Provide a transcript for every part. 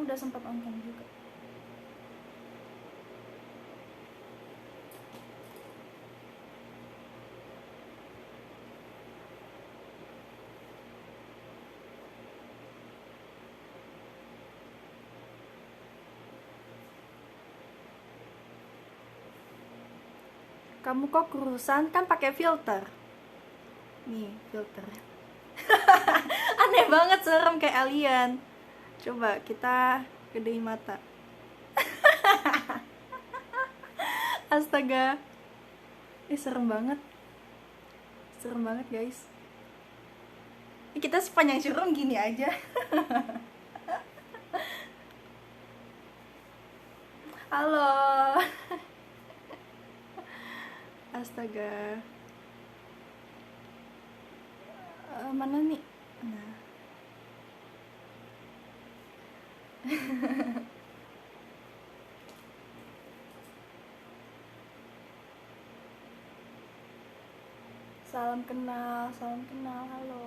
udah sempat nonton juga. Kamu kok kurusan, kan pakai filter. Nih, filter. Aneh banget, serem kayak alien. Coba kita gedein mata. Astaga. Serem banget. Serem banget, guys. Kita sepanjang serem gini aja. Halo. Astaga. Mana nih? Nah. Salam kenal, halo.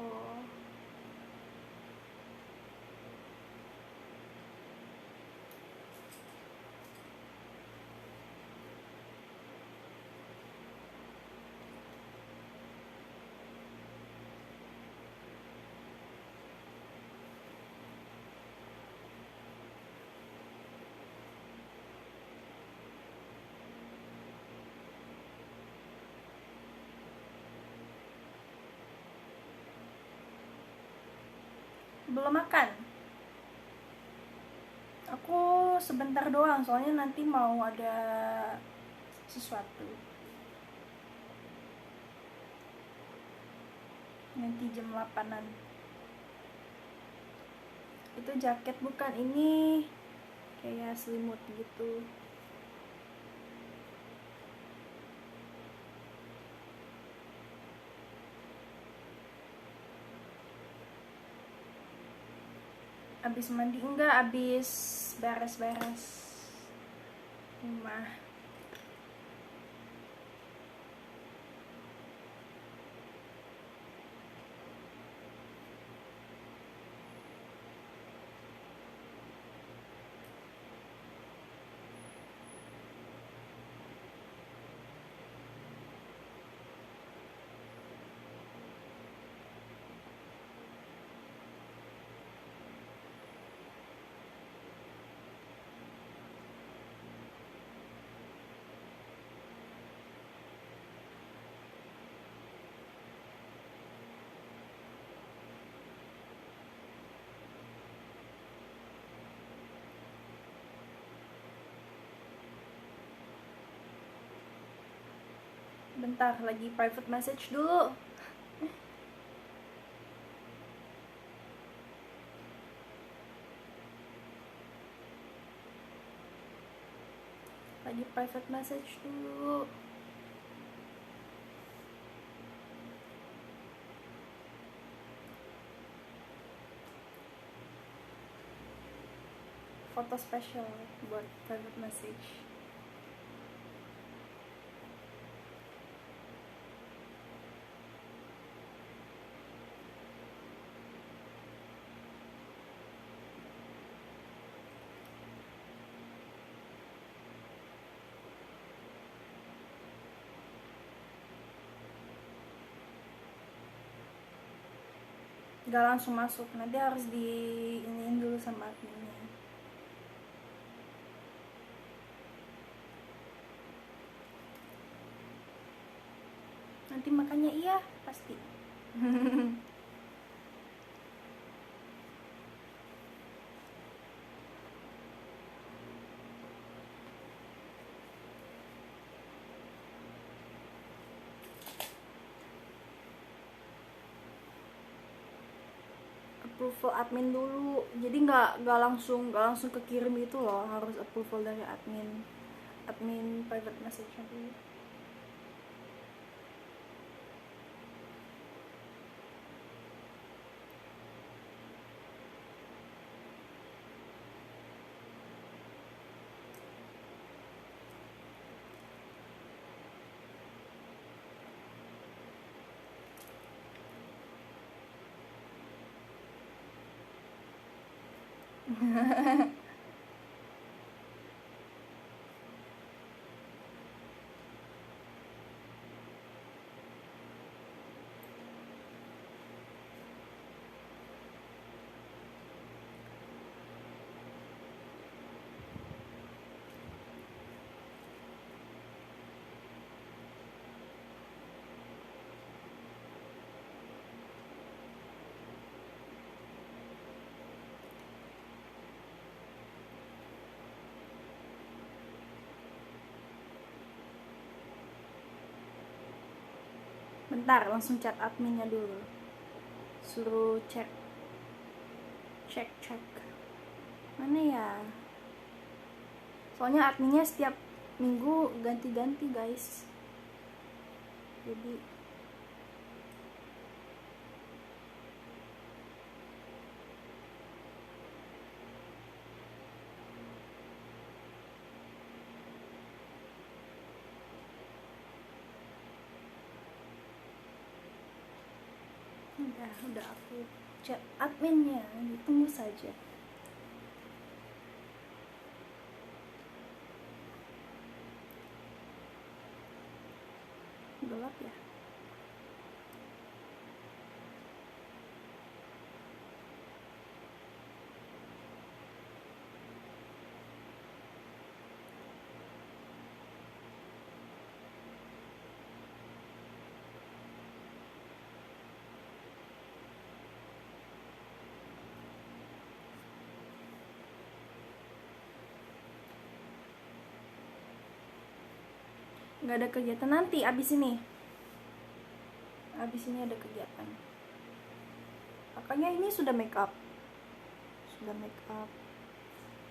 Belum makan. Aku sebentar doang, soalnya nanti mau ada sesuatu. Nanti jam 8-an. Itu jaket bukan, ini kayak selimut gitu. Abis mandi enggak, abis beres-beres rumah. Bentar, lagi private message dulu. Lagi private message dulu. Foto spesial buat private message. Gak langsung masuk, nanti harus diiniin dulu sama adminnya. Nanti makannya iya pasti. Approval admin dulu, jadi nggak langsung kekirim itu loh, harus approval dari admin private message dulu. Bentar, langsung chat adminnya dulu, suruh cek mana ya, soalnya adminnya setiap minggu ganti-ganti guys, jadi udah aku chat adminnya, ditunggu saja. Gelap ya. Nggak ada kegiatan nanti, abis ini ada kegiatan. Makanya ini sudah make up,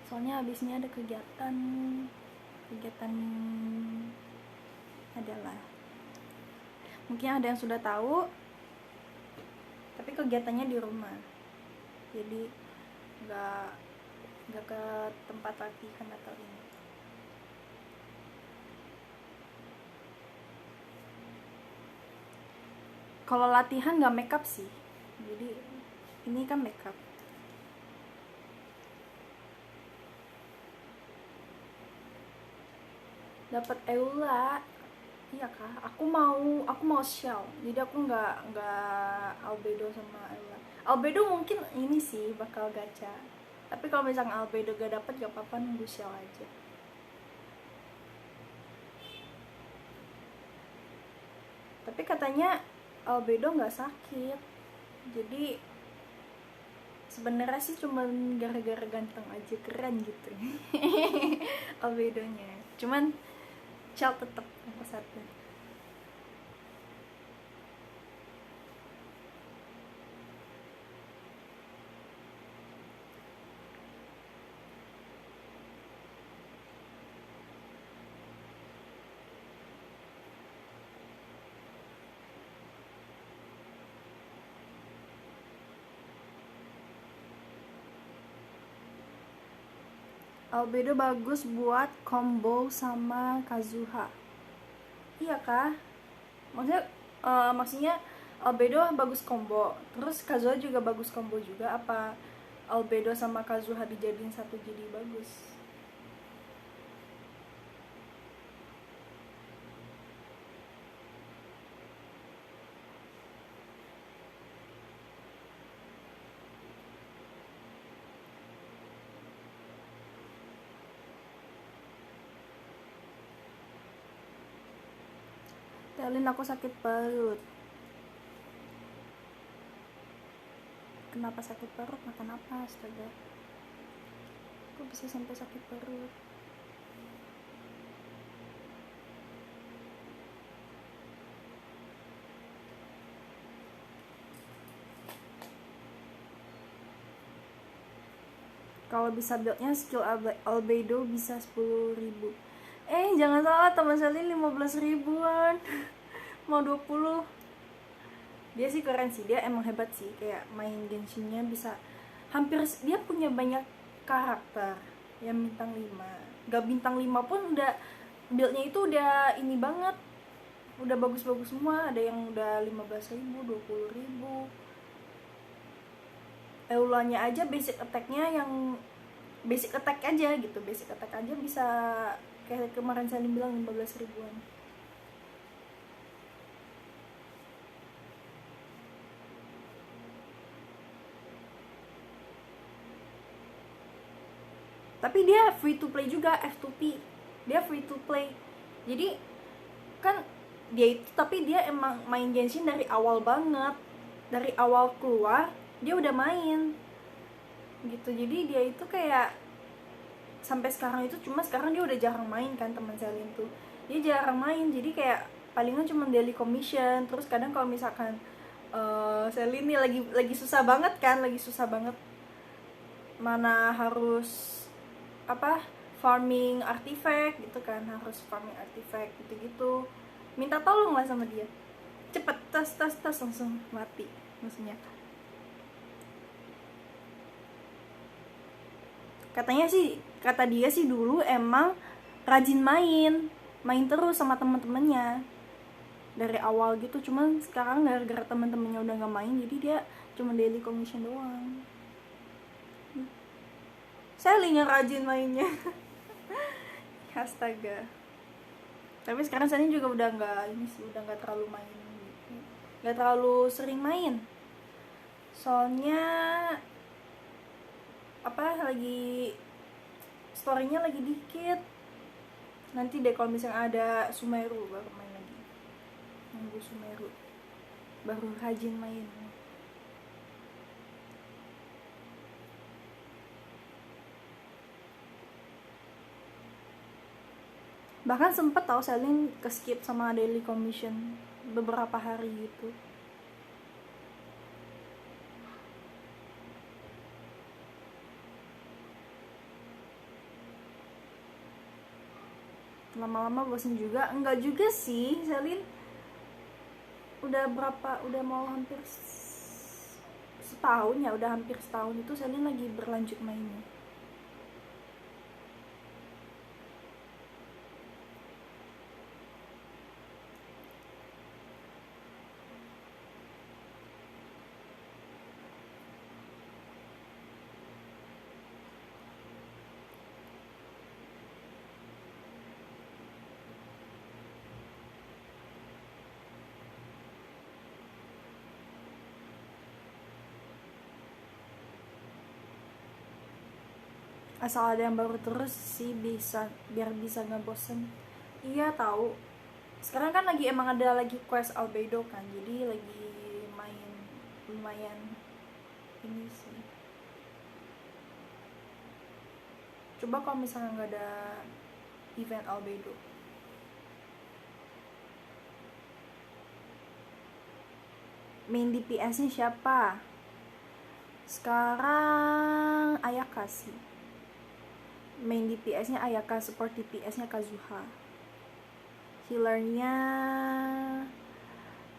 soalnya abis ini ada kegiatan adalah, mungkin ada yang sudah tahu, tapi kegiatannya di rumah, jadi nggak ke tempat latihan atau ini. Kalau latihan nggak makeup sih, jadi ini kan makeup. Dapat Eula, iya kah? Aku mau Shell, jadi aku nggak Albedo sama Eula. Albedo mungkin ini sih bakal gacha, tapi kalau misalnya Albedo gak dapet gak apa-apa, nunggu Shell aja. Tapi katanya Albedo nggak sakit, jadi sebenarnya sih cuman gara-gara ganteng aja, keren gitu Albedonya, cuman Shell tetap nomor 1. Albedo bagus buat combo sama Kazuha. Iya kah? Maksudnya Albedo bagus combo, terus Kazuha juga bagus combo juga. Apa Albedo sama Kazuha dijadiin satu jadi bagus? Telin, aku sakit perut. Kenapa sakit perut? Makan apa? Astaga, kok bisa sampai sakit perut? Kalau bisa buildnya skill Albedo bisa 10.000. Jangan salah, teman Selin 15 ribuan mau 20. Dia sih keren sih, dia emang hebat sih, kayak main Genshinnya bisa hampir, dia punya banyak karakter yang bintang 5, gak bintang 5 pun udah buildnya itu udah ini banget, udah bagus-bagus semua. Ada yang udah 15.000, 20.000. Eulanya aja basic attack-nya yang basic attack aja gitu, basic attack aja bisa kayak kemarin saya bilang 15 ribuan. Tapi dia free to play juga, F2P, dia free to play. Jadi kan dia itu, tapi dia emang main Genshin dari awal banget, dari awal keluar dia udah main gitu. Jadi dia itu kayak sampai sekarang itu, cuma sekarang dia udah jarang main kan, teman Selin tuh dia jarang main, jadi kayak palingan cuma daily commission. Terus kadang kalau misalkan Selin nih lagi susah banget kan, mana harus farming artifact gitu kan, harus farming artifact gitu-gitu, minta tolong lah sama dia, cepet tas langsung mati maksudnya. Kata dia sih dulu emang rajin main terus sama teman-temannya dari awal gitu, cuman sekarang gara-gara teman-temannya udah nggak main jadi dia cuma daily commission doang. Sally yang rajin mainnya. Astaga. Tapi sekarang Sally juga udah nggak terlalu main, nggak terlalu sering main. Soalnya lagi storynya lagi dikit. Nanti deh kalau misalnya ada Sumeru baru main lagi. Nunggu Sumeru baru rajin main. Bahkan sempet tau Selin ke skip sama daily commission beberapa hari gitu. Lama-lama bosan juga. Enggak juga sih, Selin udah mau hampir setahun ya, udah hampir setahun itu Selin lagi berlanjut mainnya. Asal ada yang baru terus sih biar bisa nggak bosen. Iya tahu. Sekarang kan emang ada lagi quest Albedo kan, jadi lagi main lumayan ini sih. Coba kalau misalnya nggak ada event Albedo. Main DPS-nya siapa? Sekarang Ayaka sih. Main DPS-nya Ayaka, support DPS-nya Kazuha. Healer-nya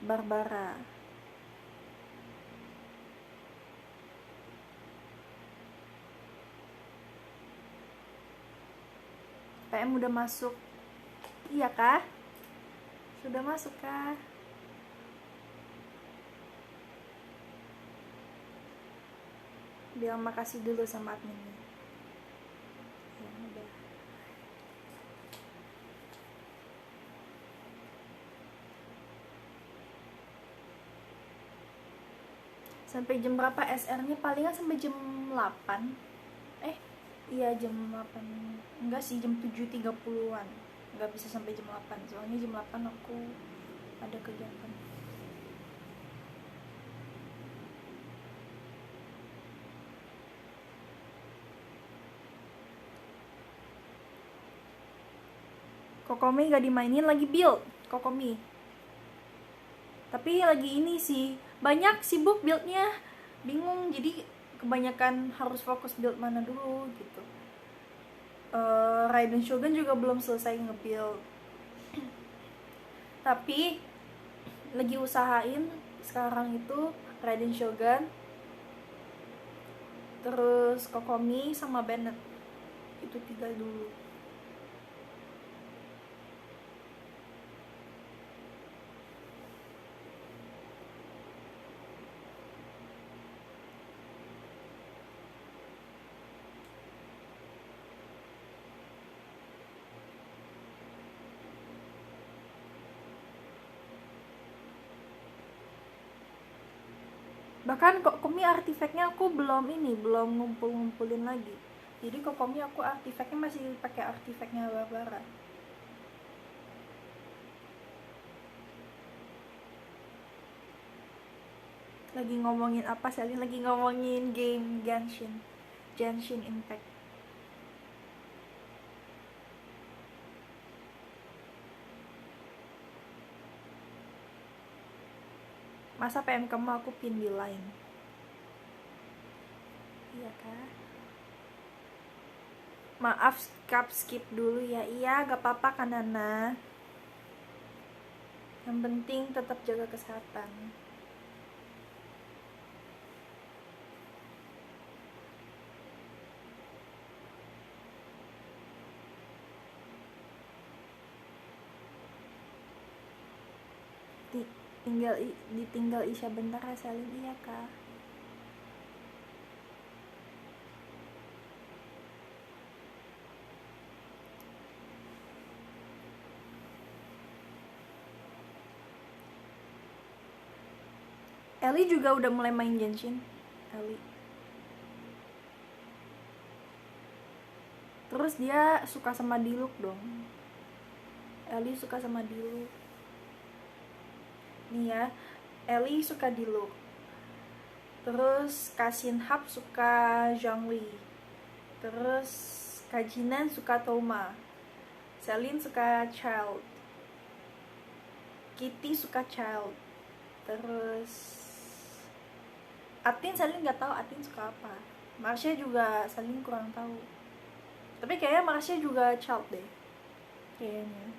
Barbara. PM udah masuk. Iya kah? Sudah masuk kah? Bilang makasih dulu sama adminnya. Ya udah. Sampai jam berapa SR-nya? Palingan sampai jam 8. Iya jam 8. Enggak sih, jam 7.30-an. Enggak bisa sampai jam 8. Soalnya jam 8 aku ada kegiatan. Kokomi gak dimainin, lagi build Kokomi. Tapi lagi ini sih, banyak sibuk buildnya, bingung, jadi kebanyakan harus fokus build mana dulu gitu. Raiden Shogun juga belum selesai nge-build. Tapi lagi usahain sekarang itu Raiden Shogun, terus Kokomi sama Bennett. Itu 3 dulu. Bahkan Kokomi artifactnya aku belum ngumpulin lagi. Jadi Kokomi aku artifactnya masih pakai artifactnya Barbara. Lagi ngomongin apa sih? Lagi ngomongin game Genshin Impact. Masa PM kamu aku pin di line? Iya kah? Maaf skip dulu ya. Iya gak apa-apa kan Nana. Yang penting tetap jaga kesehatan. Ditinggal Isya bentar ya Selin. Iya kak. Eli juga udah mulai main Genshin. Eli. Terus dia suka sama Diluc dong. Eli suka sama Diluc. Nih ya, Eli suka Diluc. Terus Kashinhap suka Zhongli. Terus Kajinan suka Toma. Selin suka Child. Kitty suka Child. Terus Atin Selin nggak tahu Atin suka apa. Marsha juga Selin kurang tahu. Tapi kayaknya Marsha juga Child deh. Kayaknya.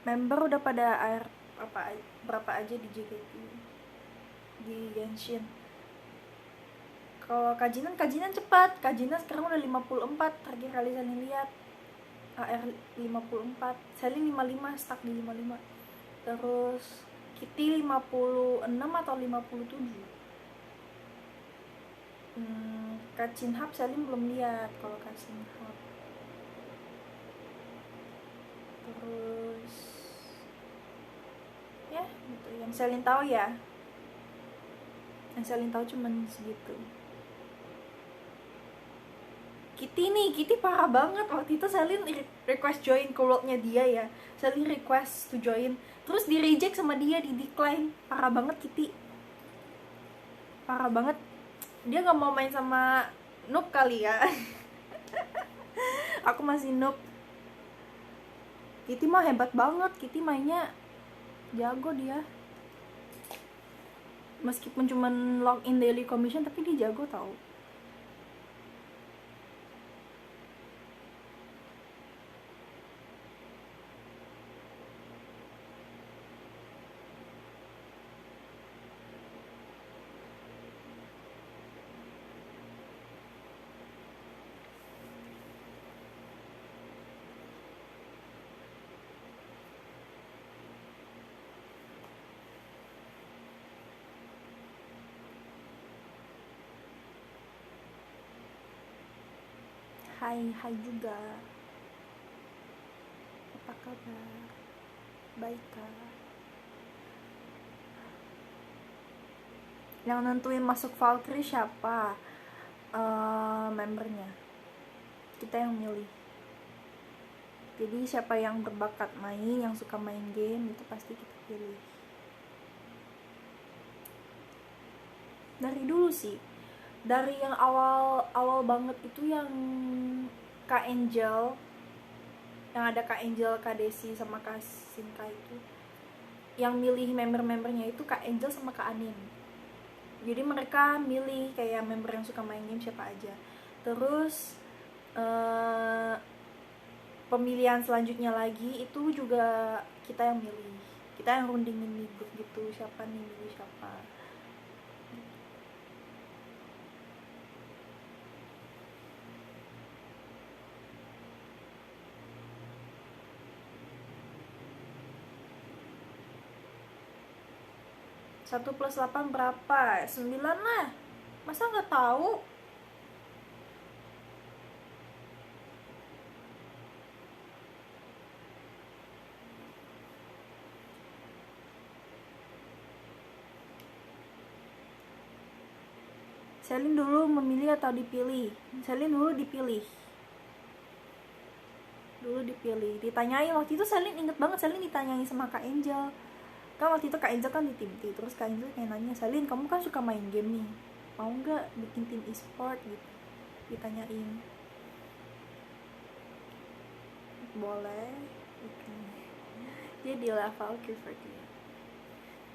Member udah pada air berapa aja di JKT di Genshin. Kalau Kajinan cepat. Kajinan sekarang udah 54 terakhir kali saya lihat. AR 54, Selin 55, stuck di 55. Terus Kitty 56 atau 57. Kashinhap Selin belum lihat kalau Kashinhap. Terus ya gitu yang Selin tahu ya. Yang Selin tahu cuman segitu. Kitty parah banget. Waktu itu Selin request join ke worldnya dia ya. Selin request to join, terus di reject sama dia, di decline. Parah banget Kitty. Parah banget. Dia gak mau main sama noob kali ya. Aku masih noob. Kitty mah hebat banget. Kitty mainnya jago dia. Meskipun cuman login daily commission, tapi dia jago tau. Hai juga. Apa kabar? Baik kah? Yang nentuin masuk Valkyrie siapa? Membernya. Kita yang milih. Jadi siapa yang berbakat main, yang suka main game, itu pasti kita pilih. Dari dulu sih, dari yang awal banget itu yang Kak Angel, yang ada Kak Angel, Kak Desi sama Kak Sinka itu, yang milih member-membernya itu Kak Angel sama Kak Anin. Jadi mereka milih kayak member yang suka main game siapa aja. Terus pemilihan selanjutnya lagi itu juga kita yang milih, kita yang rundingin di grup gitu, siapa nih milih siapa. Satu plus 8 berapa? 9 lah. Masa nggak tahu? Selin dulu memilih atau dipilih? Selin dulu dipilih. Ditanyain waktu itu, Selin inget banget, Selin ditanyain sama Kak Angel, Kan waktu itu Kak Enzo kan di tim T, terus Kak Enzo kayak nanya, Salin kamu kan suka main game nih, mau nggak bikin tim e-sport gitu, ditanyain. Boleh, oke. Jadi lah Valkyrie for dia.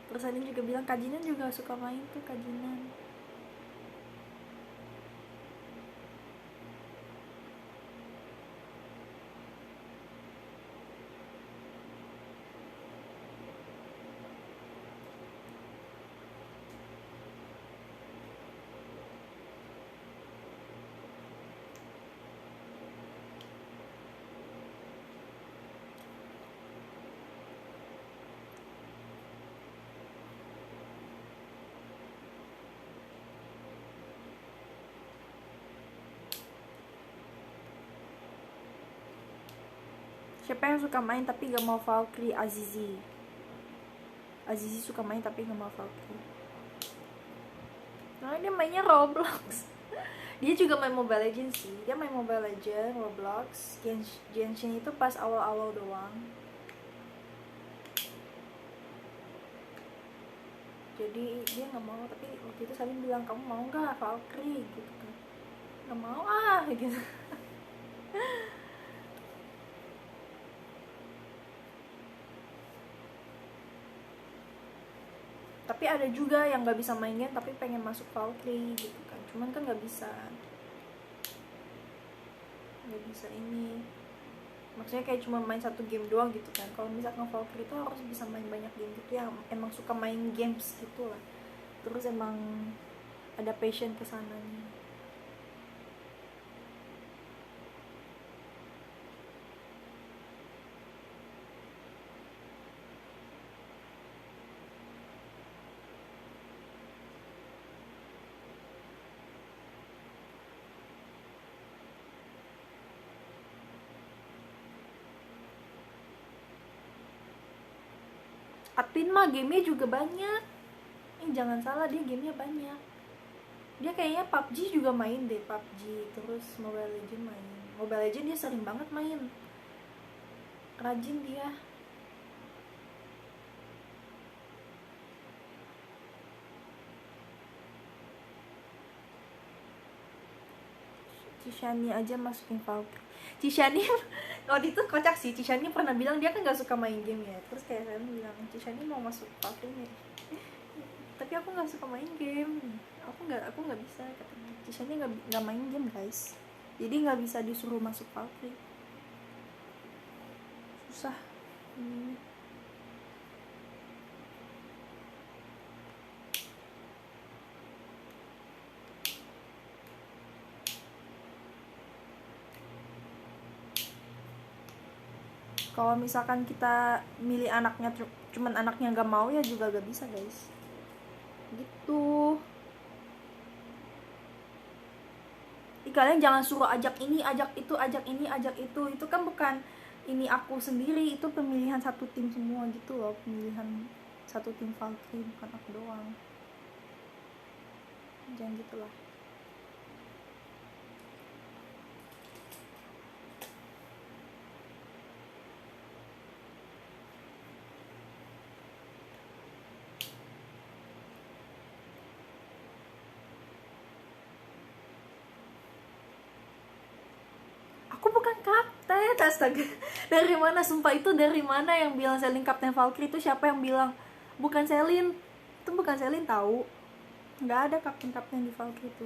Terus Salin juga bilang Kajinan juga suka main tuh, Kajinan. Siapa yang suka main tapi gak mau Valkyrie? Azizi suka main tapi gak mau Valkyrie. Nah, dia mainnya Roblox. Dia juga main Mobile Legends sih. Dia main Mobile Legends, Roblox, Genshin itu pas awal-awal doang. Jadi dia nggak mau, tapi waktu itu Salim bilang kamu mau nggak Valkyrie gitu kan. Nggak mau gitu. Tapi ada juga yang nggak bisa main game tapi pengen masuk Valkyrie gitu kan, cuman kan nggak bisa ini, maksudnya kayak cuma main satu game doang gitu kan. Kalau misalkan Valkyrie itu harus bisa main banyak game gitu, yang emang suka main games gitu lah, terus emang ada passion kesananya. Admin mah gamenya juga banyak. Jangan salah, dia gamenya banyak. Dia kayaknya PUBG juga main deh, PUBG, terus Mobile Legends main. Mobile Legends dia sering banget main, rajin dia. Cishani aja masukin Valkyrie. Cishani waktu itu kocak sih, Cishani pernah bilang dia kan gak suka main game ya, terus kayak saya bilang Cishani mau masuk Valkyrie nih. Tapi aku nggak suka main game, aku nggak bisa katanya. Cishani nggak main game guys, jadi nggak bisa disuruh masuk Valkyrie, susah. Kalau misalkan kita milih anaknya cuman anaknya nggak mau, ya juga gak bisa guys, gitu. Kalian jangan suruh ajak ini, ajak itu, ajak ini, ajak itu kan bukan ini aku sendiri, itu pemilihan satu tim semua gitu loh, pemilihan satu tim Valkyrie, bukan aku doang. Jangan gitulah. Aku bukan kapten, astaga. Dari mana, sumpah itu dari mana yang bilang Selin kapten Valkyrie? Itu siapa yang bilang? Bukan Selin, itu bukan Selin tahu. Nggak ada kapten di Valkyrie itu.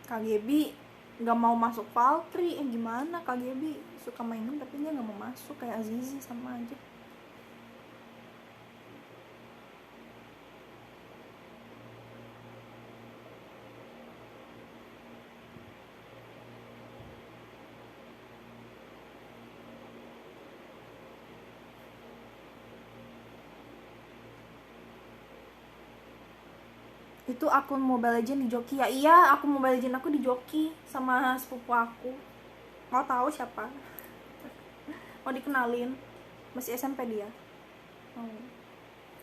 KGB nggak mau masuk Valkyrie, gimana? KGB suka main game tapi dia nggak mau masuk, kayak Azizi sama aja. Itu akun Mobile Legends di joki ya? Iya, akun Mobile Legends aku di joki sama sepupu aku. Mau tahu siapa? Mau dikenalin? Masih SMP dia.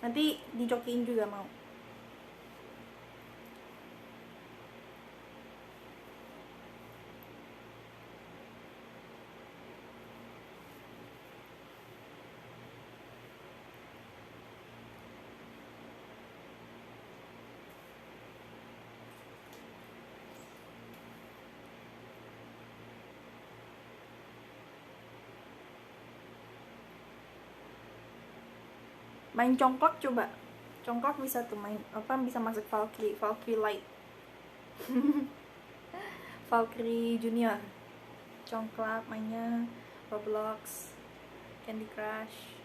Nanti dijokiin juga mau. Main congklak coba. Congklak bisa tuh main apa, bisa masuk Valkyrie Light. Valkyrie Junior. Congklak mainnya Roblox, Candy Crush.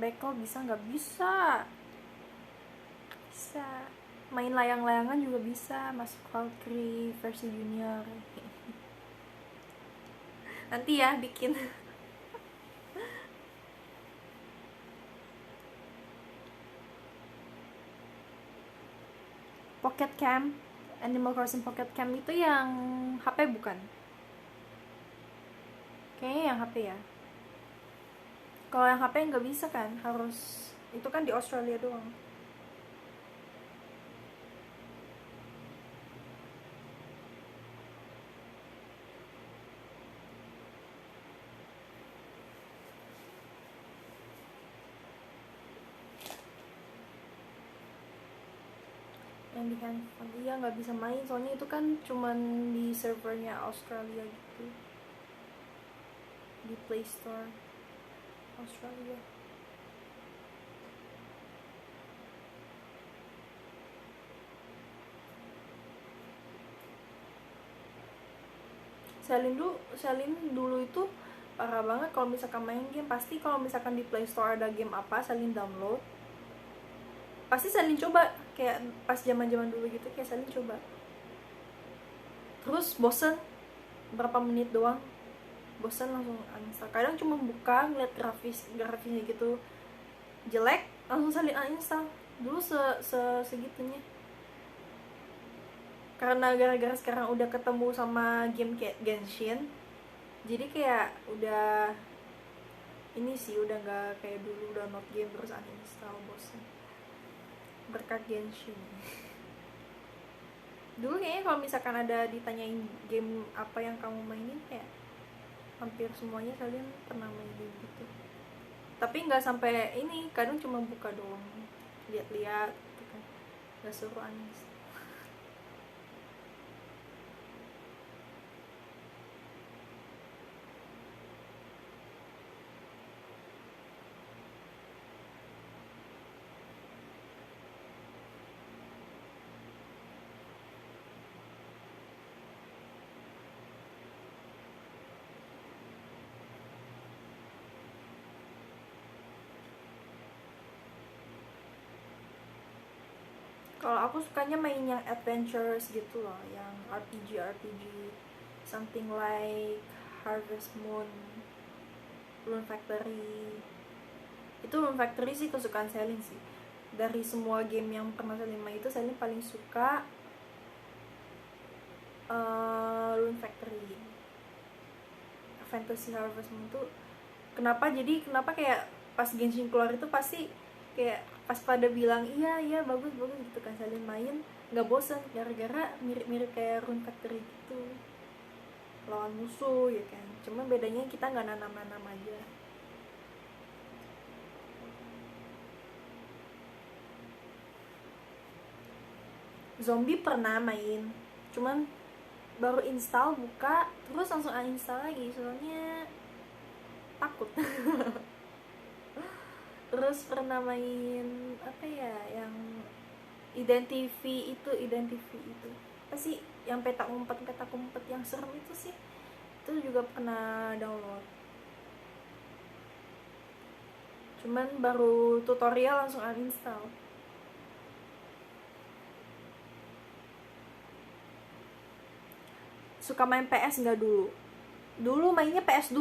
Bekel bisa nggak? Bisa. Bisa. Main layang-layangan juga bisa, masuk Valkyrie versi junior. Nanti ya bikin. Pocket Camp, Animal Crossing Pocket Camp itu yang HP bukan? Kayaknya yang HP ya. Kalau yang HP nggak bisa kan, harus itu kan di Australia doang. Yang di handphone iya nggak bisa main, soalnya itu kan cuman di servernya Australia gitu, di Play Store Australia. Selin dulu itu parah banget kalau misalkan main game, pasti kalau misalkan di Play Store ada game apa, Selin download, pasti Selin coba, kayak pas zaman dulu gitu, kayak Selin coba, terus bosen berapa menit doang, bosen langsung uninstall. Kadang cuma buka ngeliat grafisnya gitu jelek, langsung Selin uninstall. Dulu segitunya, karena gara-gara sekarang udah ketemu sama game kayak Genshin, jadi kayak udah ini sih, udah nggak kayak dulu download game terus uninstall, bosen berkat Genshin. Dulu kayaknya kalau misalkan ada ditanyain game apa yang kamu mainin, kayak hampir semuanya kalian pernah main game gitu, tapi nggak sampai ini, kadang cuma buka doang, lihat-lihat gitu kan, nggak suruh uninstall. Kalau aku sukanya main yang adventures gitu loh, yang RPG, something like Harvest Moon, Rune Factory. Itu Rune Factory sih kesukaan Selin sih. Dari semua game yang pernah Selin main itu, Selin paling suka Rune Factory. Fantasy Harvest Moon tuh kenapa kayak pas Genshin keluar itu pasti kayak pas pada bilang iya bagus gitu kan, Selin main nggak bosan, gara-gara mirip kayak Rune Factory gitu, lawan musuh ya kan, cuma bedanya kita nggak nanam aja. Zombie pernah main, cuman baru install, buka terus langsung uninstall lagi, soalnya takut. Terus pernah main apa ya, yang Identity itu apa sih, yang petak umpet yang serem itu sih, itu juga pernah download, cuman baru tutorial langsung uninstall. Suka main PS nggak? Dulu mainnya PS2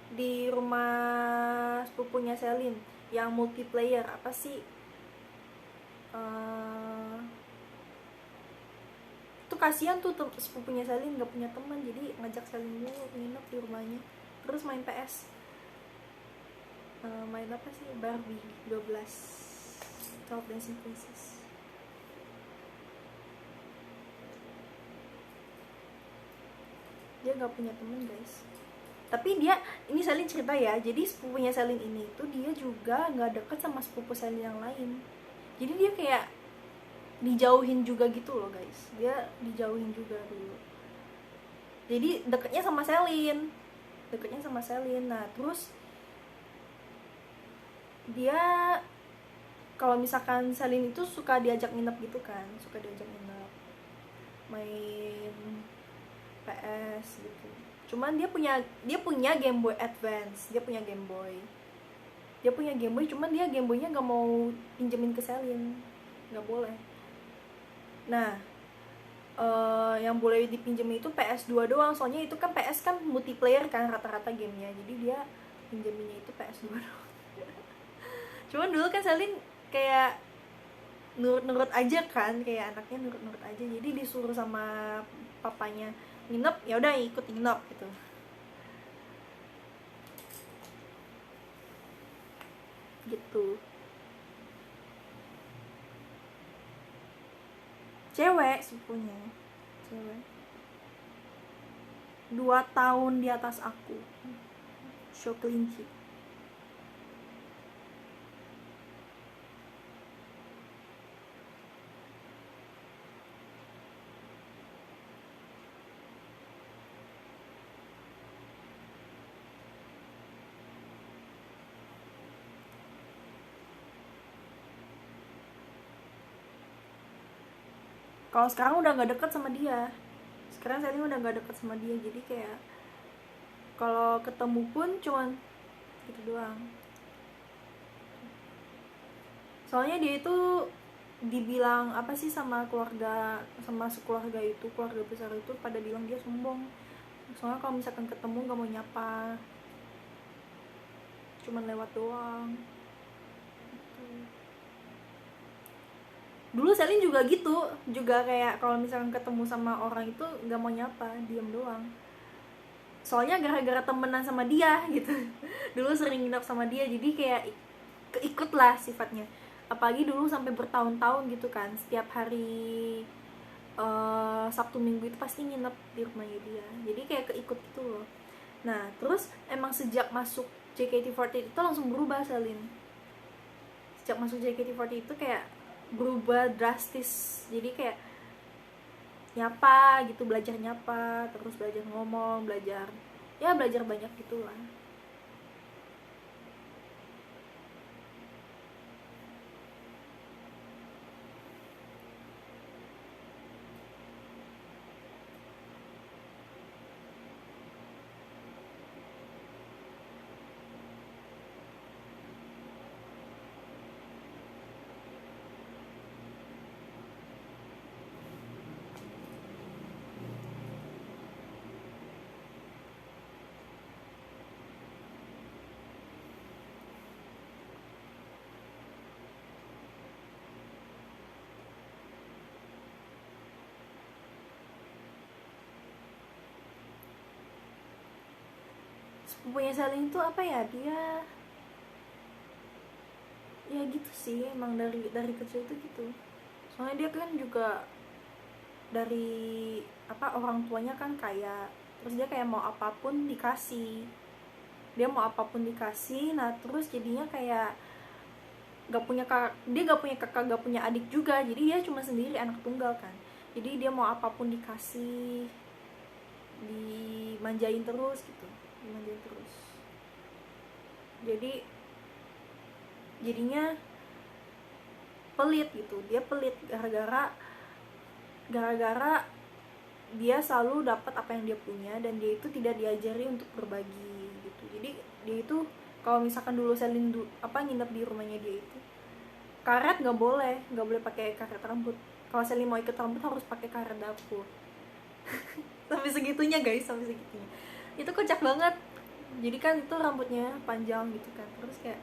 di rumah sepupunya Selin, yang multiplayer apa sih, tuh kasihan tuh sepupunya Selin nggak punya teman, jadi ngajak Selin dulu nginep di rumahnya, terus main PS. Main apa sih, Barbie 12, 12 Dancing Princess. Dia nggak punya temen guys. Tapi dia, ini Selin cerita ya, jadi sepupunya Selin ini itu dia juga nggak deket sama sepupu Selin yang lain. Jadi dia kayak dijauhin juga gitu loh guys, dia dijauhin juga dulu. Jadi deketnya sama Selin, nah terus dia kalau misalkan Selin itu suka diajak nginep gitu kan, main PS gitu. Cuman dia punya Game Boy Advance, cuman dia Game Boynya nggak mau pinjemin ke Selin, nggak boleh. Nah yang boleh dipinjemin itu PS2 doang, soalnya itu kan PS kan multiplayer kan rata-rata gamenya, jadi dia pinjeminnya itu PS2 doang. Cuman dulu kan Selin kayak nurut-nurut aja kan, kayak anaknya nurut-nurut aja, jadi disuruh sama papanya nginep, ya udah ikut nginep gitu. Gitu. Cewek sepupunya, cewek 2 tahun di atas aku, show kelinci. Kalau sekarang udah nggak deket sama dia, sekarang Selin udah nggak deket sama dia, jadi kayak kalau ketemu pun cuman gitu doang. Soalnya dia itu dibilang apa sih sama sekeluarga itu, keluarga besar itu pada bilang dia sombong. Soalnya kalau misalkan ketemu nggak mau nyapa, cuman lewat doang. Dulu Selin juga gitu, juga kayak kalau misalkan ketemu sama orang itu nggak mau nyapa, diem doang. Soalnya gara-gara temenan sama dia gitu. Dulu sering nginep sama dia, jadi kayak keikut lah sifatnya. Apalagi dulu sampai bertahun-tahun gitu kan, setiap hari Sabtu Minggu itu pasti nginep di rumahnya dia, jadi kayak keikut gitu loh. Nah terus emang sejak masuk JKT48 itu langsung berubah Selin. Sejak masuk JKT48 itu kayak berubah drastis, jadi kayak nyapa gitu, belajar nyapa, terus belajar ngomong, belajar banyak gitulah. Sepupunya Selin itu apa ya, dia ya gitu sih, emang dari kecil tuh gitu. Soalnya dia kan juga dari apa, orang tuanya kan kaya, terus dia kayak mau apapun dikasih, nah terus jadinya kayak dia gak punya kakak, gak punya adik juga, jadi dia cuma sendiri, anak tunggal kan, jadi dia mau apapun dikasih, dimanjain terus gitu, jadi jadinya pelit gitu, dia pelit gara-gara dia selalu dapat apa yang dia punya, dan dia itu tidak diajari untuk berbagi gitu. Jadi dia itu kalau misalkan dulu Selin nginep di rumahnya dia itu, karet nggak boleh pakai karet rambut. Kalau Selin mau ikat rambut harus pakai karet dapur. Sampai segitunya guys, itu kocak banget. Jadi kan itu rambutnya panjang gitu kan, terus kayak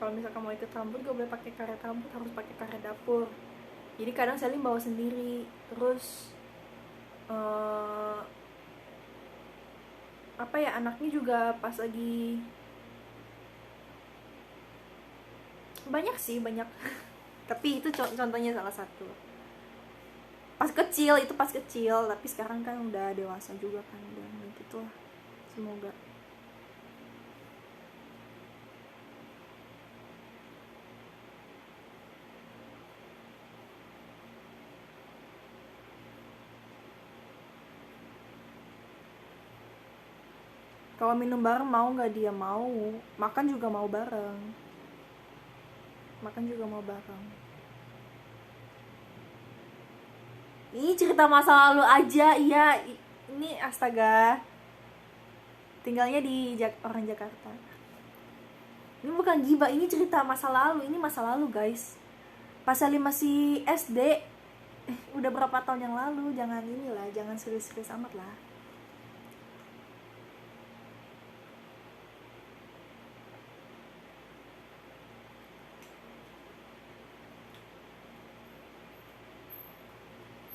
kalau misalkan mau ikat rambut gak boleh pakai karet rambut, harus pakai karet dapur. Jadi kadang Selin bawa sendiri. Terus apa ya, anaknya juga pas lagi banyak sih, banyak. Tapi itu contohnya salah satu. pas kecil, itu pas kecil, tapi sekarang kan udah dewasa juga kan, udah gitu lah. Semoga. Kalau minum bareng mau nggak? Dia mau. Makan juga mau bareng. Makan juga mau bareng. Ini cerita masa lalu aja, iya. Ini astaga. Tinggalnya di orang Jakarta. Ini bukan gibah, ini cerita masa lalu. Ini masa lalu guys. Pas Salim masih SD. Udah berapa tahun yang lalu. Jangan inilah, jangan serius-serius amat lah.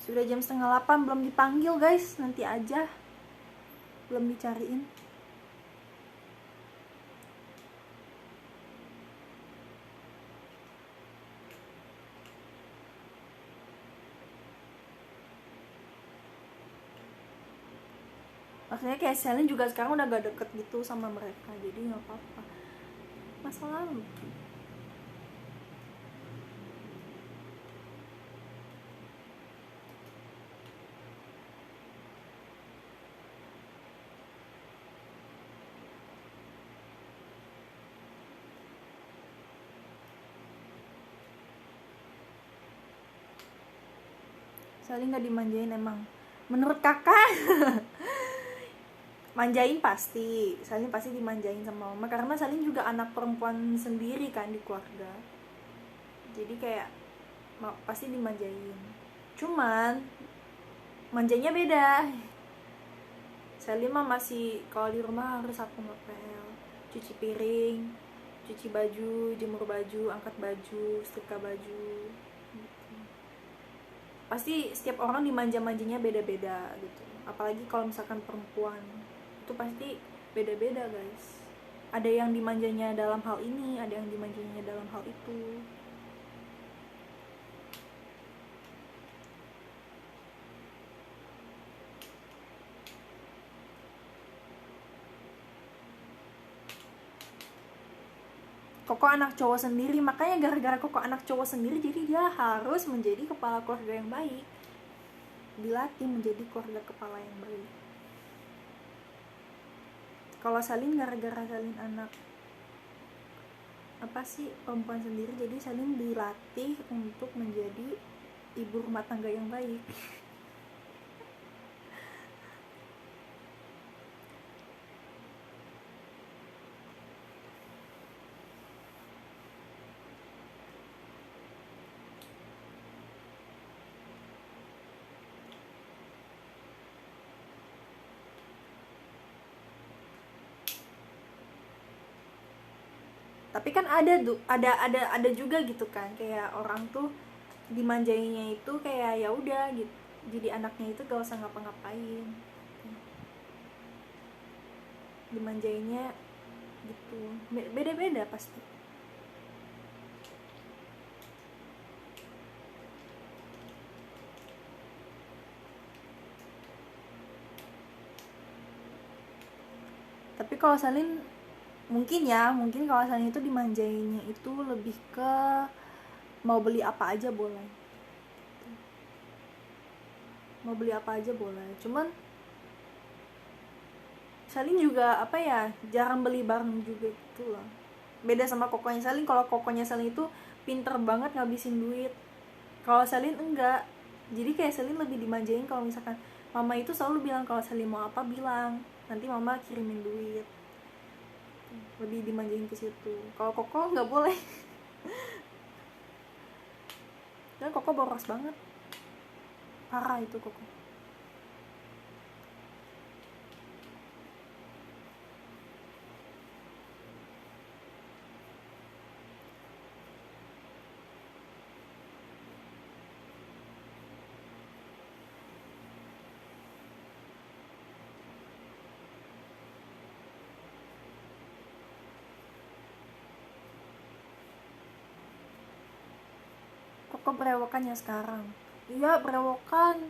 Sudah jam 7:30 belum dipanggil guys, nanti aja. Belum dicariin. Maksudnya kayak Selin juga sekarang udah gak deket gitu sama mereka, jadi nggak apa-apa. Masa lalu. Selin nggak dimanjain emang. Menurut kakak? Manjain pasti, Salin pasti dimanjain sama mama karena Salin juga anak perempuan sendiri kan di keluarga, jadi kayak pasti dimanjain. Cuman manjanya beda. Salin mah masih kalau di rumah harus sapu ngepel, cuci piring, cuci baju, jemur baju, angkat baju, setrika baju gitu. Pasti setiap orang dimanja-manjanya beda-beda gitu, apalagi kalau misalkan perempuan itu pasti beda-beda guys. Ada yang dimanjanya dalam hal ini, ada yang dimanjanya dalam hal itu. Koko anak cowok sendiri, makanya gara-gara Koko anak cowok sendiri jadi dia harus menjadi kepala keluarga yang baik, dilatih menjadi keluarga kepala yang baik. Kalau Salin gara-gara Salin anak perempuan sendiri, jadi Salin dilatih untuk menjadi ibu rumah tangga yang baik. Tapi kan ada juga gitu kan, kayak orang tuh dimanjainya itu kayak ya udah gitu, jadi anaknya itu gak usah ngapa-ngapain, dimanjainya gitu. Beda-beda pasti. Tapi kalau Salin mungkin kalau Salin itu dimanjainya itu lebih ke mau beli apa aja boleh, mau beli apa aja boleh. Cuman Salin juga jarang beli barang juga gitu lah. Beda sama kokonya Salin. Kalau kokonya Salin itu pinter banget ngabisin duit, kalau Salin enggak. Jadi kayak Salin lebih dimanjain kalau misalkan mama itu selalu bilang kalau Salin mau apa bilang, nanti mama kirimin duit. Lebih dimanjain ke situ. Kalau Koko nggak boleh. Dan Koko boros banget, parah itu Koko. Koko berewokannya sekarang. Iya, berewokan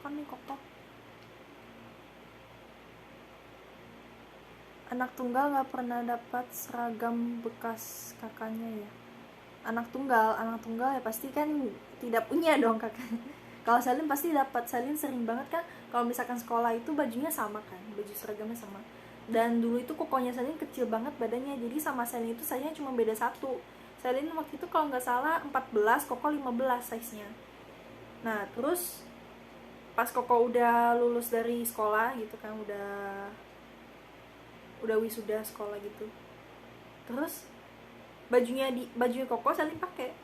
nih Koko. Anak tunggal nggak pernah dapat seragam bekas kakaknya ya. Anak tunggal ya pasti kan tidak punya dong kakak. Kalau Salin pasti dapat. Salin sering banget kan kalau misalkan sekolah itu bajunya sama kan, baju seragamnya sama. Dan dulu itu kokonya Salin kecil banget badannya, jadi sama Salin itu saya cuma beda satu. Salin waktu itu kalau nggak salah 14, Koko 15 size nya. Nah terus pas Koko udah lulus dari sekolah gitu kan, udah wisuda sekolah gitu, terus bajunya Koko Salin pakai.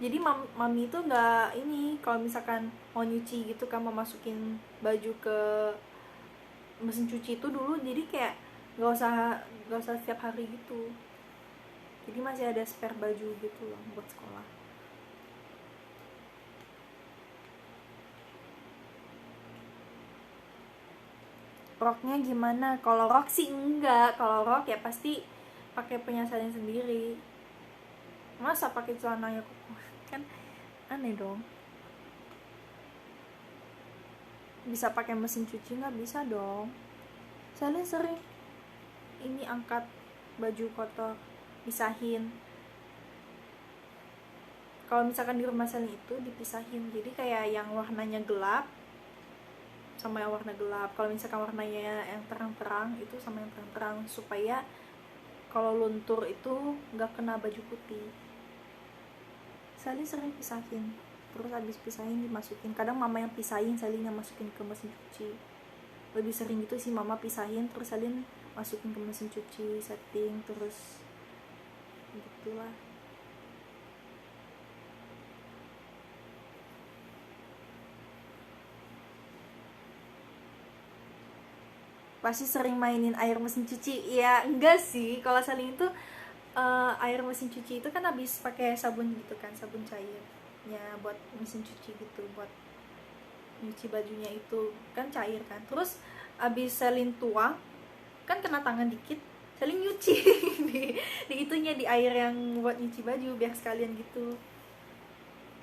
Jadi mami itu nggak ini, kalau misalkan mau nyuci gitu kan, mau masukin baju ke mesin cuci itu dulu, jadi kayak nggak usah setiap hari gitu, jadi masih ada spare baju gitu loh buat sekolah. Roknya gimana? Kalau rok sih enggak, kalau rok ya pasti pakai penyasalin sendiri. Masa pakai celananya Koko? Kan aneh dong. Bisa pakai mesin cuci nggak? Bisa dong. Salin sering ini angkat baju kotor, pisahin. Kalau misalkan di rumah Salin itu dipisahin, jadi kayak yang warnanya gelap sama yang warna gelap. Kalau misalkan warnanya yang terang-terang itu sama yang terang-terang, supaya kalau luntur itu nggak kena baju putih. Salin sering pisahin, terus habis pisahin dimasukin. Kadang mama yang pisahin, Salin yang masukin ke mesin cuci. Lebih sering gitu sih, mama pisahin terus Salin masukin ke mesin cuci, setting terus gitulah. Pasti sering mainin air mesin cuci. Ya enggak sih, kalau Salin itu air mesin cuci itu kan habis pakai sabun gitu kan, sabun cair ya buat mesin cuci gitu, buat nyuci bajunya itu kan cair kan. Terus habis Salin tuang kan kena tangan dikit, Salin nyuci di itunya, di air yang buat nyuci baju biar sekalian gitu.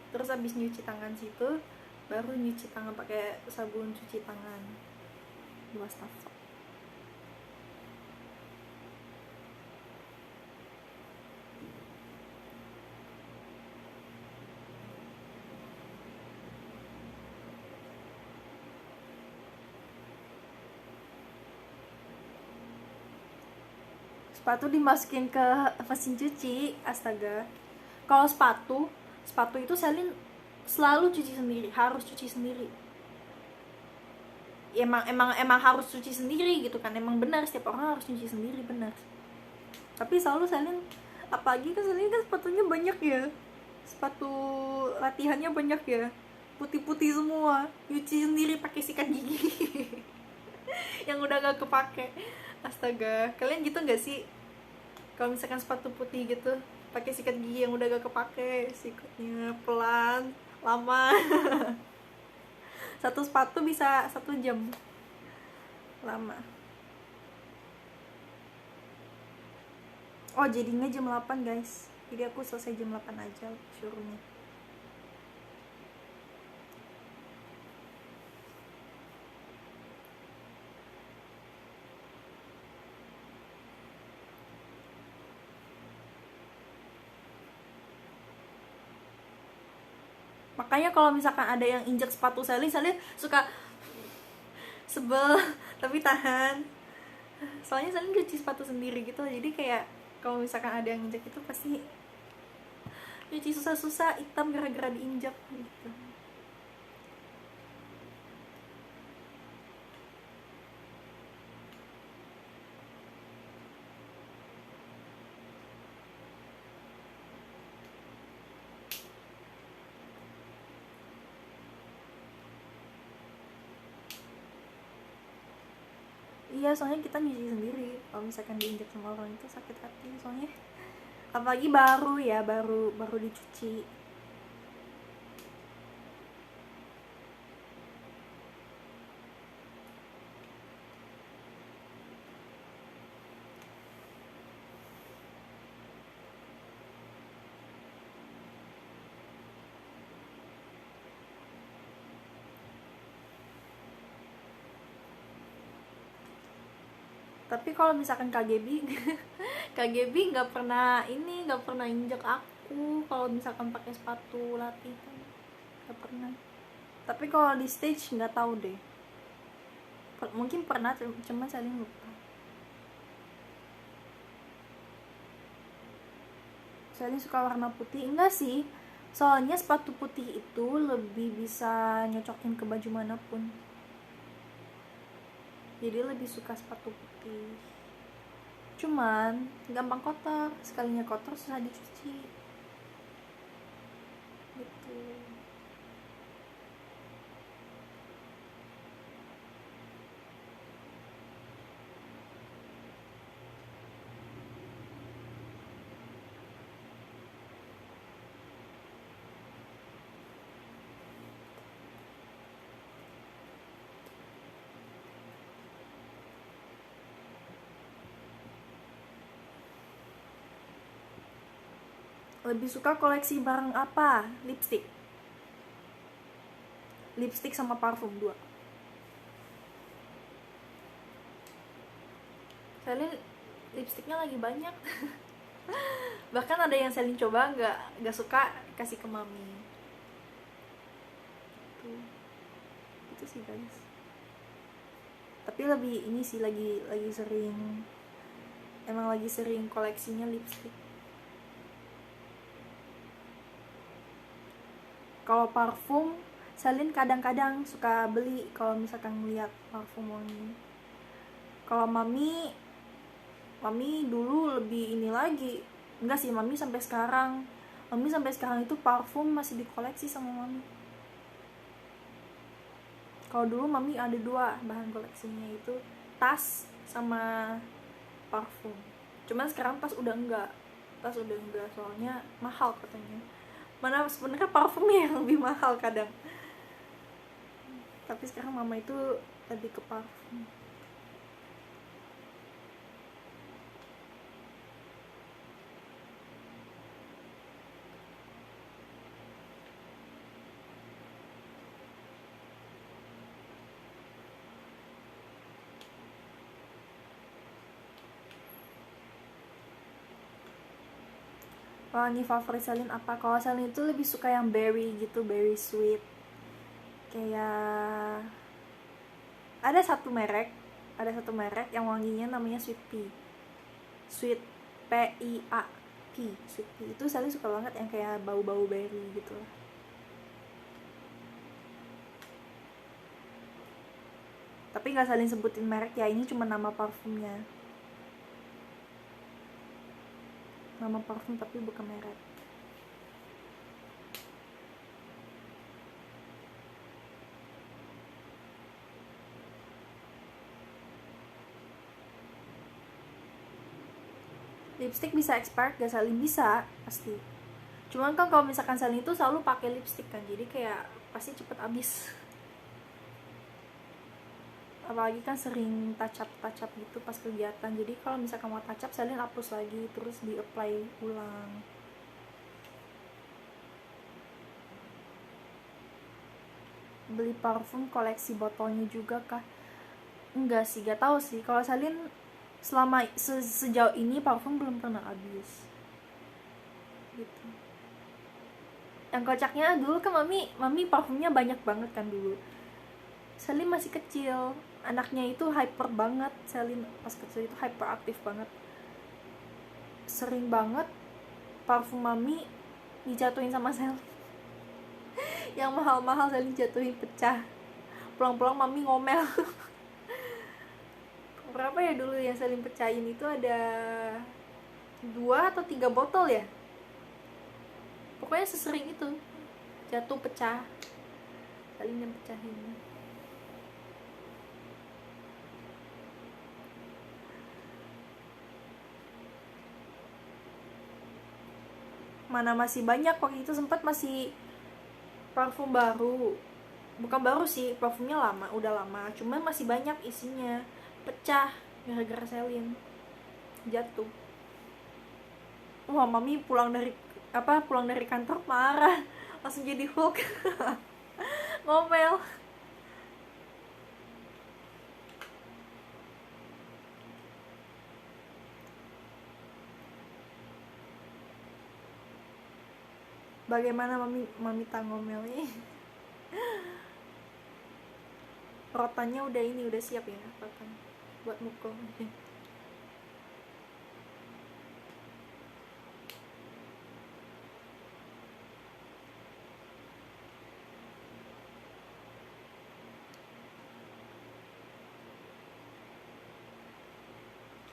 Terus habis nyuci tangan situ baru nyuci tangan pakai sabun cuci tangan di wastafel. Sepatu dimasukin ke mesin cuci, astaga. Kalau sepatu itu Salin selalu cuci sendiri, harus cuci sendiri. Emang harus cuci sendiri gitu kan, emang benar setiap orang harus cuci sendiri, benar. Tapi selalu Salin, apalagi kan Salin kan sepatunya banyak ya, sepatu latihannya banyak ya, putih-putih semua, cuci sendiri pakai sikat gigi yang udah gak kepake. Astaga, kalian gitu nggak sih? Kalau misalkan sepatu putih gitu pakai sikat gigi yang udah gak kepake, sikatnya pelan, lama satu sepatu bisa 1 jam, lama. Oh jadinya jam 8 guys, jadi aku selesai jam 8 aja suruhnya. Makanya kalau misalkan ada yang injak sepatu Salin suka sebel tapi tahan, soalnya Salin cuci sepatu sendiri gitu, jadi kayak kalau misalkan ada yang injak itu pasti cuci susah-susah, hitam gara-gara diinjak gitu. Iya, soalnya kita nyuci sendiri, kalau misalkan diinjak sama orang itu sakit hati soalnya, apalagi baru ya, baru dicuci. Tapi kalau misalkan KGB KGB nggak pernah injek aku kalau misalkan pakai sepatu latihan, nggak pernah. Tapi kalau di stage nggak tahu deh, mungkin pernah cuma saling lupa. Saling suka warna putih enggak sih, soalnya sepatu putih itu lebih bisa nyocokin ke baju manapun, jadi lebih suka sepatu putih. Cuman gampang kotor, sekalinya kotor susah dicuci gitu. Lebih suka koleksi barang apa? Lipstick sama parfum, dua. Selin lipstiknya lagi banyak. Bahkan ada yang Selin coba nggak suka, kasih ke mami. Itu sih guys. Tapi lebih ini sih lagi sering, emang lagi sering koleksinya lipstick. Kalau parfum, Selin kadang-kadang suka beli kalau misalkan ngeliat parfum wangi. Kalau mami dulu lebih ini lagi. Enggak sih, mami sampai sekarang itu parfum masih dikoleksi sama mami. Kalau dulu mami ada 2 bahan koleksinya, itu tas sama parfum. Cuman sekarang tas udah enggak, soalnya mahal katanya. Mana sebenarnya parfumnya yang lebih mahal kadang. Tapi sekarang mama itu lebih ke parfum. Wangi favorit Selin apa? Kalau Selin itu lebih suka yang berry gitu, berry sweet. Kayak ada satu merek yang wanginya namanya Sweet Pea. Sweet PIA. Sweet Pea. Itu Selin suka banget yang kayak bau-bau berry gitu. Tapi nggak Selin sebutin merek ya, ini cuma nama parfumnya. Nama parfum tapi bukan merek. Lipstick bisa expired gak Selin? Bisa, pasti. Cuman kan kalau misalkan Selin itu selalu pakai lipstick kan, jadi kayak pasti cepet habis. Apalagi kan sering touch up gitu pas kegiatan, jadi kalau misalkan mau touch up Selin hapus lagi terus di apply ulang. Beli parfum koleksi botolnya juga kah? Enggak sih, gak tahu sih. Kalau Selin selama sejauh ini parfum belum pernah habis gitu. Yang kocaknya dulu kan mami parfumnya banyak banget kan dulu. Selin masih kecil, anaknya itu hyper banget. Selin pas kecil itu hyperaktif banget, sering banget parfum mami dijatuhin sama Selin. Yang mahal-mahal Selin jatuhin, pecah. Pulang-pulang mami ngomel. Berapa ya dulu yang Selin pecahin itu, ada 2 atau 3 botol ya, pokoknya sesering itu jatuh pecah, Selin yang pecahin. Mana masih banyak, waktu itu sempat masih parfum baru, bukan baru sih, parfumnya lama, udah lama, cuman masih banyak isinya, pecah gara-gara Selin jatuh. Wah, mami pulang dari kantor marah, langsung jadi Hulk. Ngomel. Bagaimana mami tangomelnya? Rotannya udah siap ya rotan buat mukul.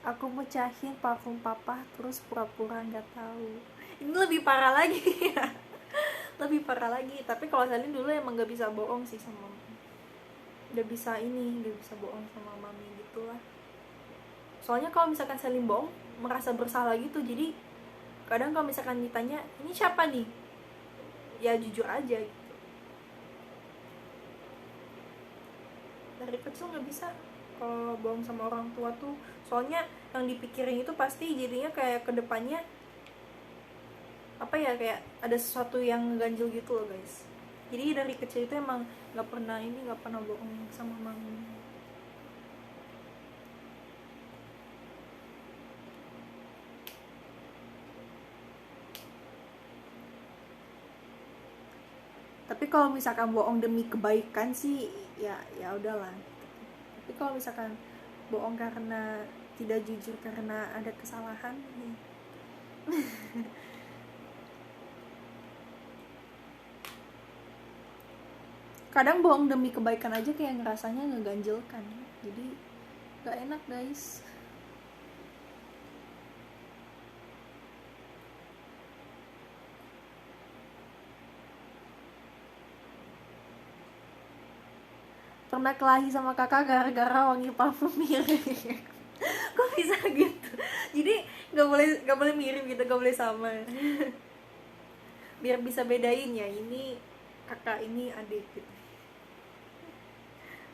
Aku mecahin parfum papa terus pura-pura nggak tahu. Ini lebih parah lagi. Lebih parah lagi. Tapi kalau Salin dulu emang nggak bisa bohong sih sama mami. Nggak bisa bohong sama mami gitulah. Soalnya kalau misalkan Salin bohong merasa bersalah gitu. Jadi kadang kalau misalkan ditanya ini siapa nih, ya jujur aja gitu. Dari kecil nggak bisa kalau bohong sama orang tua tuh, soalnya yang dipikirin itu pasti jadinya kayak kedepannya apa ya, kayak ada sesuatu yang ganjil gitu loh guys. Jadi dari kecil itu emang nggak pernah bohong sama mami. Tapi kalau misalkan bohong demi kebaikan sih ya udahlah. Tapi kalau misalkan bohong karena tidak jujur karena ada kesalahan kadang bohong demi kebaikan aja kayak ngerasanya ngeganjilkan, jadi gak enak guys. Pernah kelahi sama kakak gara-gara wangi parfum mirip. Kok bisa gitu? Jadi nggak boleh mirip gitu, nggak boleh sama. Biar bisa bedain ya, ini kakak ini adik gitu.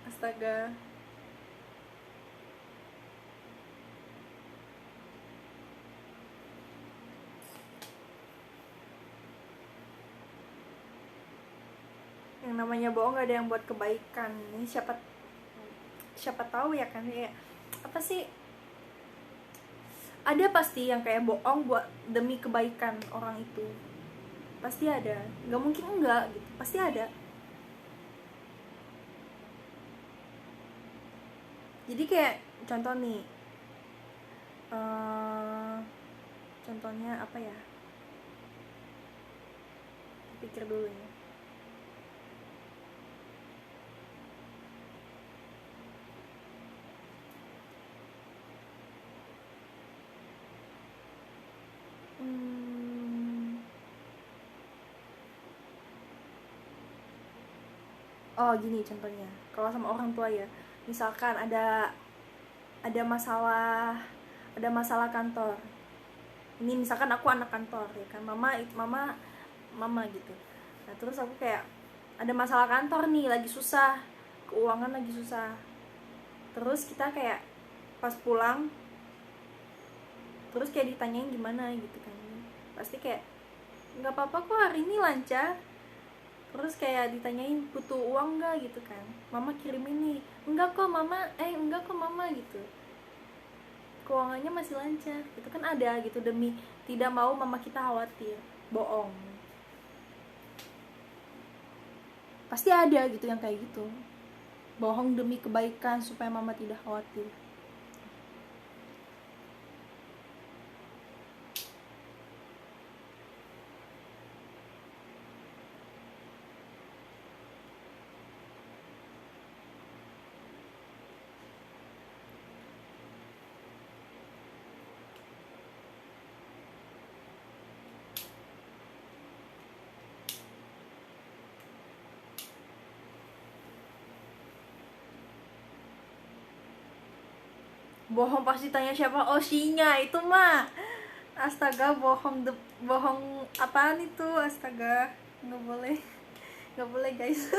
Astaga. Yang namanya bohong gak ada yang buat kebaikan. Ini siapa tahu ya kan, ya apa sih, ada pasti yang kayak bohong buat demi kebaikan orang itu, pasti ada, nggak mungkin enggak gitu, pasti ada. Jadi kayak contoh nih, contohnya apa ya, pikir dulu ya. Oh gini contohnya, kalau sama orang tua ya, misalkan ada masalah kantor. Ini misalkan aku anak kantor ya kan, mama gitu. Nah terus aku kayak ada masalah kantor nih, lagi susah, keuangan lagi susah. Terus kita kayak pas pulang, terus kayak ditanyain gimana gitu kan, pasti kayak nggak apa-apa kok, hari ini lancar. Terus kayak ditanyain butuh uang nggak gitu kan, mama kirim ini, enggak kok mama gitu, keuangannya masih lancar. Itu kan ada gitu, demi tidak mau mama kita khawatir, bohong. Pasti ada gitu yang kayak gitu, bohong demi kebaikan supaya mama tidak khawatir. Bohong pasti tanya siapa, oh singa itu mah. Astaga, bohong apaan itu, astaga, nggak boleh guys.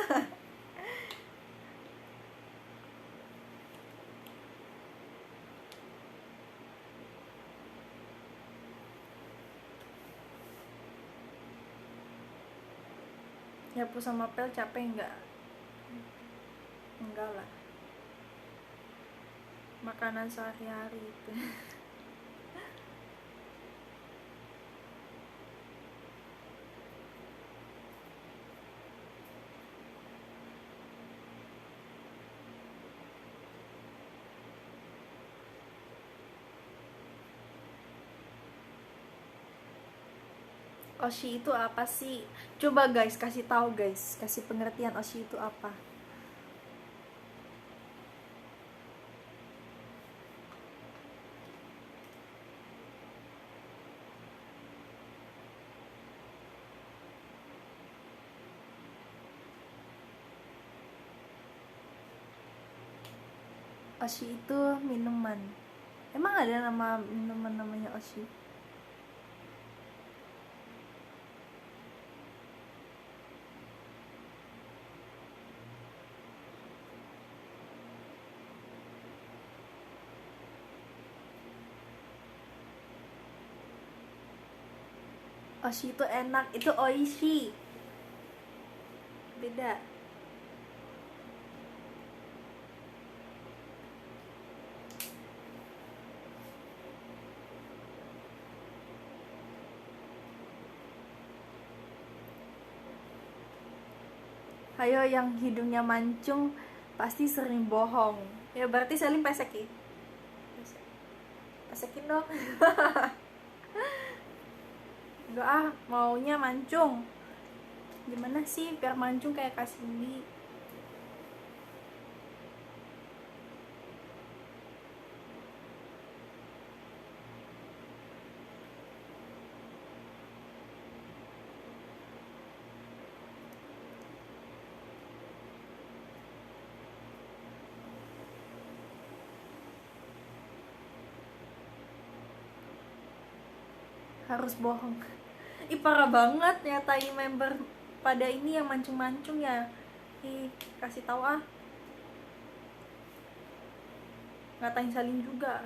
Nyapu sama pel capek nggak? Enggak lah, makanan sehari-hari itu. Oshi itu apa sih? Coba guys, kasih tahu guys, kasih pengertian Oshi itu apa. Oshi itu minuman. Emang ada nama minuman namanya Oshi? Oshi itu enak, itu oishi. Beda. Ayo yang hidungnya mancung pasti sering bohong. Ya berarti Salim pesekin. Pesekin dong. Enggak ah, maunya mancung. Gimana sih biar mancung kayak Kak Cindy? Harus bohong. Ih parah banget nyatain member pada ini yang mancung-mancung ya. Ih kasih tahu ah. Ngatain Salim juga.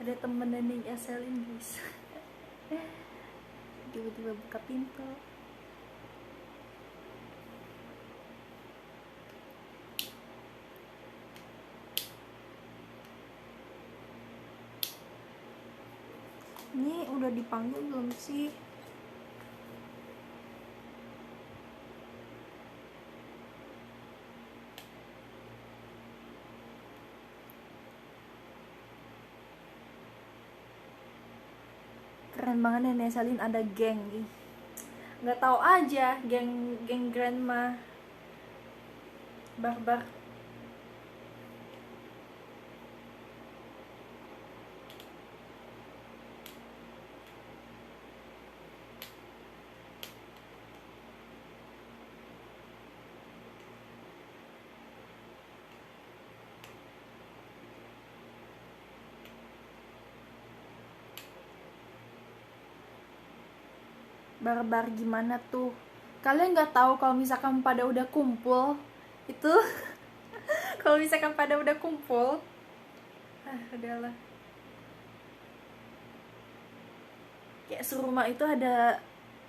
Ada temen neneknya Salim guys. Tiba-tiba buka pintu. Ini udah dipanggil belum sih? Keren banget nenek Salin ada geng. Ih. Nggak tahu aja geng grandma barbar. Barbar gimana tuh? Kalian nggak tahu kalau misalkan pada udah kumpul itu kalau misalkan pada udah kumpul udahlah kayak serumah itu ada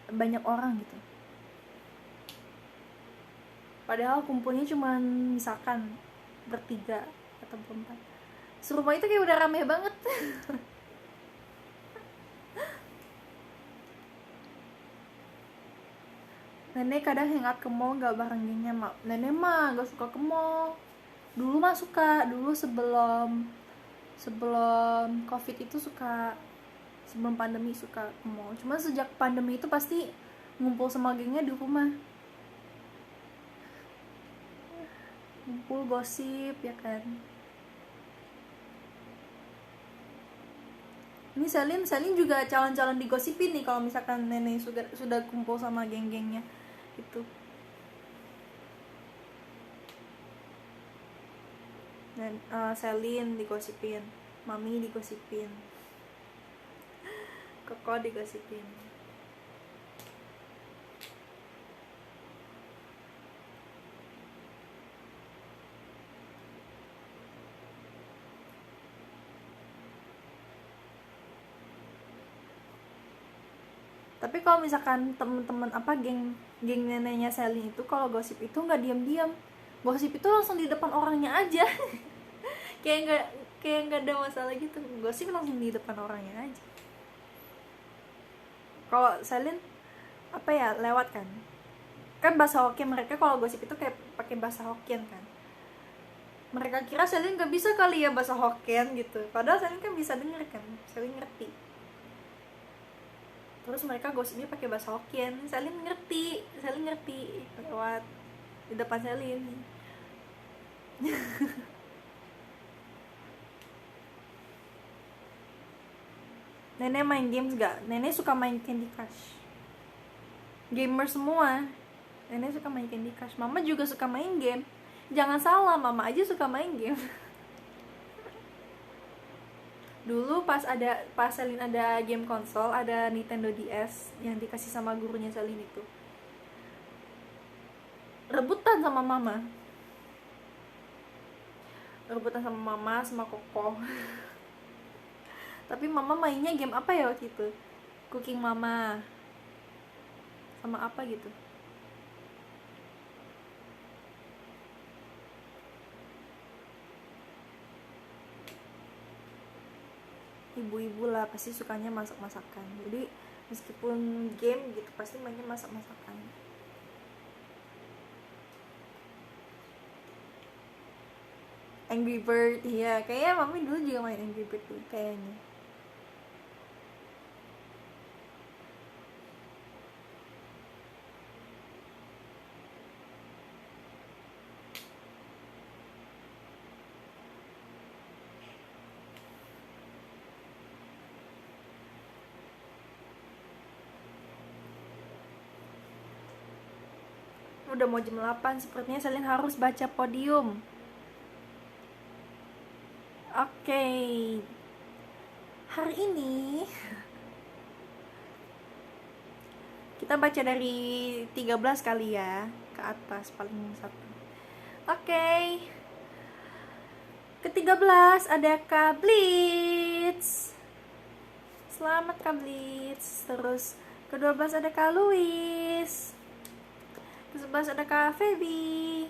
banyak orang gitu, padahal kumpulnya cuma misalkan bertiga atau berempat, serumah itu kayak udah rame banget. Nenek kadang hangout ke mall gak bareng gengnya, mak. Nenek mah gak suka ke mall. Dulu mah suka, dulu sebelum covid itu suka, sebelum pandemi suka ke mall. Cuma sejak pandemi itu pasti ngumpul sama gengnya di rumah. Ngumpul gosip ya kan. Ini Selin juga calon-calon digosipin nih kalau misalkan nenek sudah kumpul sama geng-gengnya itu. Dan Selin digosipin, Mami digosipin, Koko digosipin. Tapi kalau misalkan temen-temen apa geng neneknya Selin itu kalau gosip itu nggak diam-diam, gosip itu langsung di depan orangnya aja. kayak nggak ada masalah gitu, gosip langsung di depan orangnya aja. Kalau Selin apa ya, lewat kan, kan bahasa Hokkien mereka kalau gosip itu kayak pakai bahasa Hokkien kan. Mereka kira Selin gak bisa kali ya bahasa Hokkien gitu, padahal Selin kan bisa denger kan, Selin ngerti. Terus mereka gosipnya pakai bahasa Hokkien, Selin ngerti lewat di depan Selin. Nenek main games gak? Nenek suka main Candy Crush. Gamer semua. Nenek suka main Candy Crush. Mama juga suka main game. Jangan salah, mama aja suka main game. Dulu pas Selin ada game konsol, ada Nintendo DS yang dikasih sama gurunya Selin itu. Rebutan sama mama. Sama Koko. Tapi mama mainnya game apa ya waktu itu? Cooking Mama. Sama apa gitu. Ibu-ibu lah pasti sukanya masak-masakan. Jadi meskipun game gitu pasti mainnya masak-masakan. Angry Bird, iya kayaknya mami dulu juga main Angry Bird tuh kayaknya. Udah mau jam 8, sepertinya Selin harus baca podium. Oke. Hari ini kita baca dari 13 kali ya, ke atas paling satu. Oke. Ke-13 ada Kak Blitz. Selamat Kak Blitz. Terus ke-12 ada Kak Luis. Ke-11 ada Kak Feby.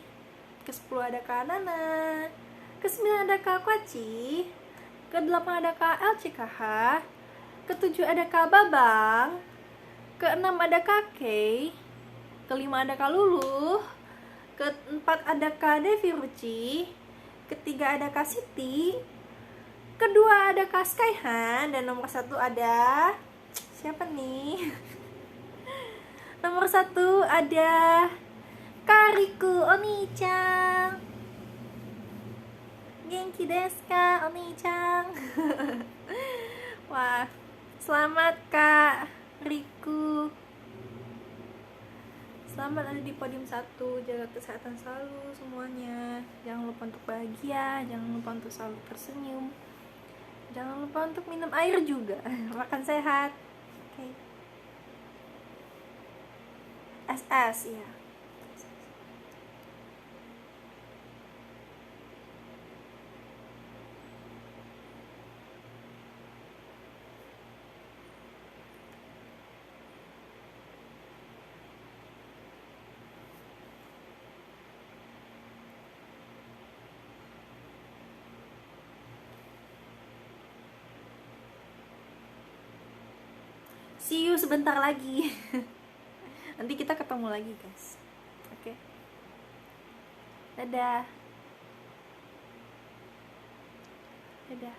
Ke-10 ada Kak Nana. Ke-9 ada Kak Kwaci. Ke-8 ada Kak LCKH. Ke-7 ada Kak Babang. Ke-6 ada Kak Kay. Ke-5 ada Kak Lulu. Ke-4 ada Kak Devi Ruci. Ke-3 ada Kak Siti. Ke-2 ada Kak Skyhan. Dan nomor 1 ada siapa nih? Nomor 1 ada Kariku Oni-chan. Genki desu ka Oni-chan? Wah, selamat Kak Riku. Selamat ada di podium 1. Jaga kesehatan selalu semuanya. Jangan lupa untuk bahagia, jangan lupa untuk selalu tersenyum. Jangan lupa untuk minum air juga. Makan sehat. Oke. SS ya. See you sebentar lagi. Nanti kita ketemu lagi guys. Oke. Dadah. Dadah.